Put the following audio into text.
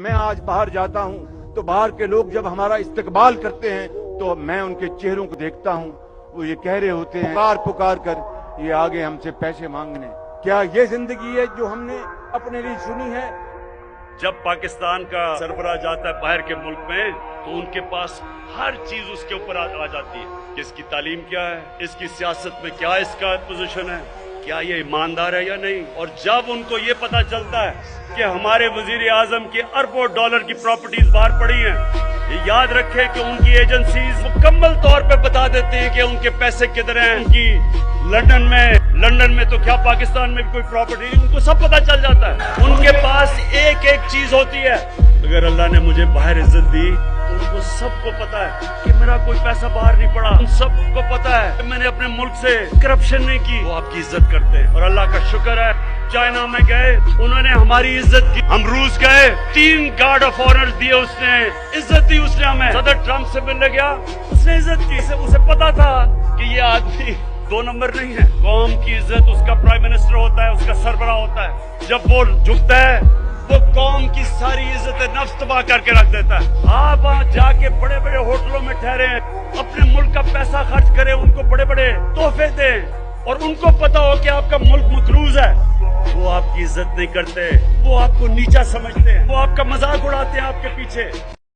میں آج باہر جاتا ہوں تو باہر کے لوگ جب ہمارا استقبال کرتے ہیں تو میں ان کے چہروں کو دیکھتا ہوں، وہ یہ کہہ رہے ہوتے ہیں پکار کر یہ آگے ہم سے پیسے مانگنے۔ کیا یہ زندگی ہے جو ہم نے اپنے لیے چنی ہے؟ جب پاکستان کا سربراہ جاتا ہے باہر کے ملک میں تو ان کے پاس ہر چیز اس کے اوپر آ جاتی ہے کہ اس کی تعلیم کیا ہے، اس کی سیاست میں کیا اس کا پوزیشن ہے، کیا یہ ایماندار ہے یا نہیں۔ اور جب ان کو یہ پتا چلتا ہے کہ ہمارے وزیر اعظم کی اربوں ڈالر کی پراپرٹیز باہر پڑی ہیں، یہ یاد رکھیں کہ ان کی ایجنسیز مکمل طور پہ بتا دیتی ہیں کہ ان کے پیسے کدھر ہیں۔ ان کی لندن میں تو کیا پاکستان میں بھی کوئی پراپرٹی، ان کو سب پتا چل جاتا ہے۔ ان کے پاس ایک ایک چیز ہوتی ہے۔ اگر اللہ نے مجھے باہر عزت دی تو ان کو سب کو پتا ہے کہ میرا کوئی پیسہ باہر نہیں پڑا، ان سب کو پتا ہے کہ میں نے اپنے ملک سے کرپشن نہیں کی۔ وہ آپ کی عزت کرتے ہیں اور اللہ کا شکر ہے چائنا میں گئے انہوں نے ہماری عزت کی، ہم روس گئے 3 گارڈ آف آنر دیے، اس نے عزت دی، اس نے ہمیں صدر ٹرمپ سے ملنے گیا، اس نے عزت کی، اسے پتا تھا کہ یہ آدمی 2 نمبر نہیں ہے۔ قوم کی عزت اس کا پرائم منسٹر ہوتا ہے، اس کا سربراہ ہوتا ہے۔ جب وہ جھکتا ہے وہ قوم کی ساری عزت نفس تباہ کر کے رکھ دیتا ہے۔ آپ وہاں جا کے بڑے بڑے ہوٹلوں میں ٹھہرے ہیں، اپنے ملک کا پیسہ خرچ کریں، ان کو بڑے بڑے تحفے دیں اور ان کو پتا ہو کہ آپ کا ملک مقروض ہے، وہ آپ کی عزت نہیں کرتے، وہ آپ کو نیچا سمجھتے ہیں، وہ آپ کا مذاق اڑاتے ہیں آپ کے پیچھے۔